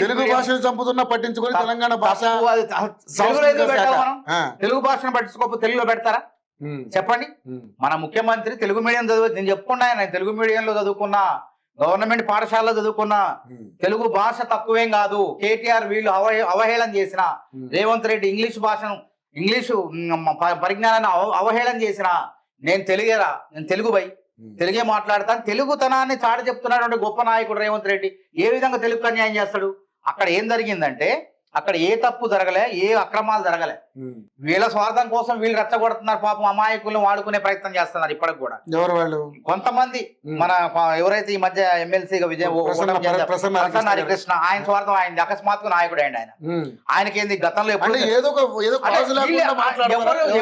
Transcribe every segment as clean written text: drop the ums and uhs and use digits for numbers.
తెలుగు భాషను చంపుతున్నా పట్టించుకొని తెలంగాణ భాష తెలుగు భాషను పట్టించుకోకపోతే తెలుగులో పెడతారా చెప్పండి. మన ముఖ్యమంత్రి తెలుగు మీడియం నేను చెప్పుకున్నా, నేను తెలుగు మీడియంలో చదువుకున్నా, గవర్నమెంట్ పాఠశాలలో చదువుకున్నా, తెలుగు భాష తక్కువేం కాదు. కేటీఆర్ వీళ్ళు అవహేళన చేసిన, రేవంత్ రెడ్డి ఇంగ్లీషు పరిజ్ఞానాన్ని అవహేళన చేసిన, నేను తెలుగు బై తెలుగే మాట్లాడతాను, తెలుగుతనాన్ని చాటి చెప్తున్నటువంటి గొప్ప నాయకుడు రేవంత్ రెడ్డి ఏ విధంగా తెలుగు అన్యాయం చేస్తాడు? అక్కడ ఏం జరిగిందంటే అక్కడ ఏ తప్పు జరగలే, ఏ అక్రమాలు జరగలే. వీళ్ళ స్వార్థం కోసం వీళ్ళు రెచ్చగొడుతున్నారు. పాపం అమాయకులను వాడుకునే ప్రయత్నం చేస్తున్నారు ఇప్పటికి కూడా. ఎవరు వాళ్ళు? కొంతమంది మన ఎవరైతే ఈ మధ్య ఎమ్మెల్సీగా ప్రసన్న హరికృష్ణ, ఆయన స్వార్థం అయింది. అకస్మాత్తుగా నాయకుడు అయింది ఆయన. ఆయనకేంది గతంలో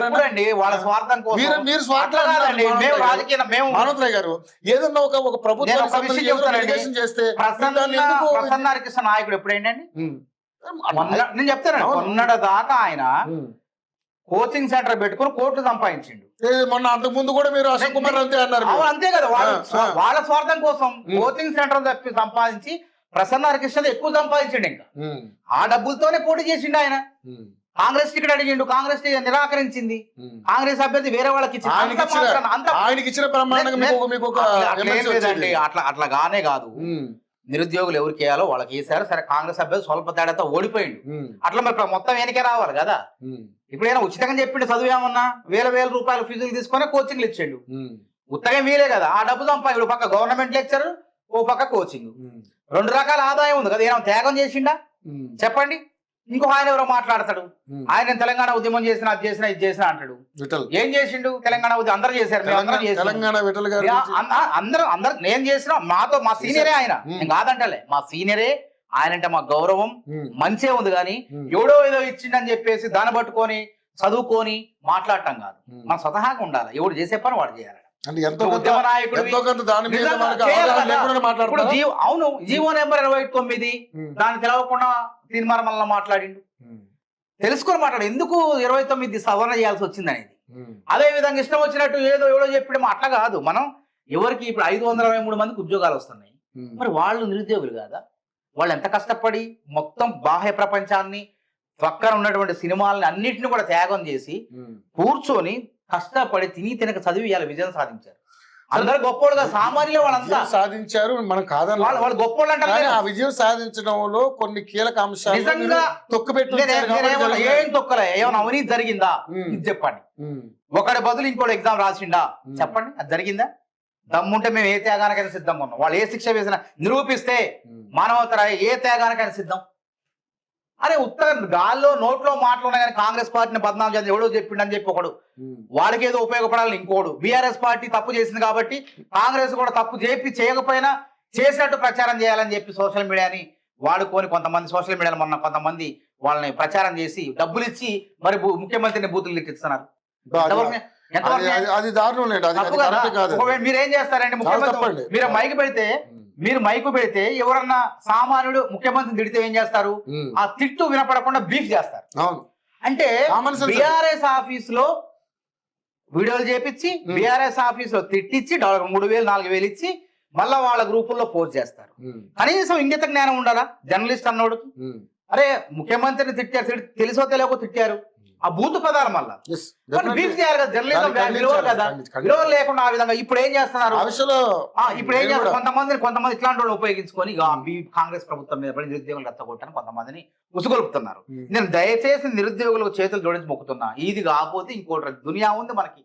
ఎప్పుడండి వాళ్ళ స్వార్థం కోసం కాదండి. మేము రాజకీయ గారు ఏదన్నా ఒక ప్రభుత్వం ప్రసన్న హరికృష్ణ నాయకుడు ఎప్పుడేంటండి? నేను చెప్తాను, మొన్నటి దాకా ఆయన కోచింగ్ సెంటర్ పెట్టుకుని కోట్లు సంపాదించిండు. మొన్న అంతకు ముందు కూడా మీరు అశోక్ కుమార్ అంతే అన్నారు. అంతే కదా, వాళ్ళ స్వార్థం కోసం కోచింగ్ సెంటర్ తప్పి సంపాదించి ప్రసన్న హరికృష్ణ ఎక్కువ సంపాదించిండు. ఇంకా ఆ డబ్బులతోనే పోటీ చేసిండు ఆయన. కాంగ్రెస్ టికెట్ అడిగిండు, కాంగ్రెస్ నిరాకరించింది. కాంగ్రెస్ అభ్యర్థి వేరే వాళ్ళకి లేదండి. అట్లా గానే కాదు. నిరుద్యోగులు ఎవరికి వేయాలో వాళ్ళకి వేసారు. సరే, కాంగ్రెస్ అభ్యర్థి స్వల్ప తేడాతో ఓడిపోయిండు. అట్లా మరి మొత్తం వెనకే రావాలి కదా. ఇప్పుడైనా ఉచితంగా చెప్పిండు చదువు ఏమన్నా వేల రూపాయలు ఫీజులు తీసుకొని కోచింగ్లు ఇచ్చిండు. ఉత్తగా వీలే కదా. ఆ డబ్బు సంపాదిండు. పక్క గవర్నమెంట్ లెక్చర్, ఓ పక్క కోచింగ్, 2 రకాల ఆదాయం ఉంది కదా. ఏమైనా త్యాగం చేసిండా చెప్పండి? ఇంకో ఆయన ఎవరో మాట్లాడతాడు, ఆయన తెలంగాణ ఉద్యమం చేసిన, అది చేసిన, ఇది చేసిన అంటాడు. ఏం చేసిండు? తెలంగాణ ఉద్యమం అందరూ చేశారు. అందరూ నేను చేసిన, మా సీనియరే ఆయన. నేను కాదంటలే, మా సీనియరే ఆయన. అంటే మా గౌరవం మంచే ఉంది. కానీ ఎవడో ఏదో ఇచ్చిండని చెప్పేసి దాన్ని పట్టుకొని చదువుకొని మాట్లాడటం కాదు. మన స్వతహాగా ఉండాలి. ఎవడు చేసే పని వాడు చేయాలి. ఉద్యమ నాయకుడు అవును. జీవో నెంబర్ 29 దాన్ని తెలవకుండా తీర్మానం మాట్లాడిండు. తెలుసుకొని మాట్లాడు. ఎందుకు 29 సవరణ చేయాల్సి వచ్చింది అనేది. అదే విధంగా ఇష్టం వచ్చినట్టు ఏదో ఎవడో చెప్పడం అట్లా కాదు. మనం ఎవరికి ఇప్పుడు 523 మందికి ఉద్యోగాలు వస్తున్నాయి. మరి వాళ్ళు నిరుద్యోగులు కాదా? వాళ్ళు ఎంత కష్టపడి మొత్తం బాహ్య ప్రపంచాన్ని, పక్కన ఉన్నటువంటి సినిమాలని అన్నిటిని కూడా త్యాగం చేసి కూర్చొని కష్టపడి తినక చదివి ఇవాళ విజయం సాధించారు. అందరు గొప్పోడుగా సామాన్యులు వాళ్ళంతా సాధించారు. మనం కాదని వాళ్ళు గొప్పోళ్ళు అంటారు. ఆ విజయం సాధించడంలో కొన్ని కీలక అంశాలు నిజంగా ఏం తొక్కలే. ఏమైనా అవినీతి జరిగిందా ఇది చెప్పండి. ఒకటి బదులు ఇంకోటి ఎగ్జామ్ రాసిండా చెప్పండి. అది జరిగిందా? దమ్ముంటే మేము ఏ త్యాగానికైనా సిద్ధంగా ఉన్నాం. వాళ్ళు ఏ శిక్ష వేసినా నిరూపిస్తే మానవతర ఏ త్యాగానికైనా సిద్ధం. అరే ఉత్తర గాల్లో నోట్లో మాటలు ఉన్నాయి కానీ కాంగ్రెస్ పార్టీని బదనాం చేసి ఎవడో చెప్పిండని చెప్పి ఒకడు, వాడికి ఏదో ఉపయోగపడాలని ఇంకోడు. బీఆర్ఎస్ పార్టీ తప్పు చేసింది కాబట్టి కాంగ్రెస్ కూడా తప్పు చేయకపోయినా చేసినట్టు ప్రచారం చేయాలని చెప్పి సోషల్ మీడియాని వాడుకొని కొంతమంది సోషల్ మీడియాలో మొన్న కొంతమంది వాళ్ళని ప్రచారం చేసి డబ్బులు ఇచ్చి మరి ముఖ్యమంత్రిని బూతులు లెక్కిస్తున్నారు. మీరేం చేస్తారండి? ముఖ్యమంత్రి మీరు మైకు పెడితే ఎవరన్నా సామాన్యుడు ముఖ్యమంత్రిని తిడితే ఏం చేస్తారు? ఆ తిట్టు వినపడకుండా బీఫ్ చేస్తారు. అంటే బీఆర్ఎస్ ఆఫీస్ లో వీడియోలు చేపించి బీఆర్ఎస్ ఆఫీస్ లో తిట్టించి $3,000-4,000 ఇచ్చి మళ్ళా వాళ్ళ గ్రూపుల్లో పోస్ట్ చేస్తారు. కనీసం ఇంగిత జ్ఞానం ఉండాలా జర్నలిస్ట్ అన్నోడు? అరే ముఖ్యమంత్రిని తిట్టారు, తెలుసో తెలియకో తిట్టారు, ఆ బూతు పదాలు మళ్ళా బీఫ్ చేయాలి కదా. జర్నలిజం విలువలు కదా, విలువలు లేకుండా ఆ విధంగా ఇప్పుడు ఏం చేస్తున్నారు? ఇప్పుడు ఏం చేస్తారు? కొంతమంది ఇట్లాంటి వాళ్ళు ఉపయోగించుకొని కాంగ్రెస్ ప్రభుత్వం మీద పడి నిరుద్యోగులు రెచ్చగొట్టని కొంతమందిని ఉసుగొలుపుతున్నారు. నేను దయచేసి నిరుద్యోగులకు చేతులు జోడించి మొక్కుతున్నా. ఇది కాకపోతే ఇంకోటి దునియా ఉంది మనకి.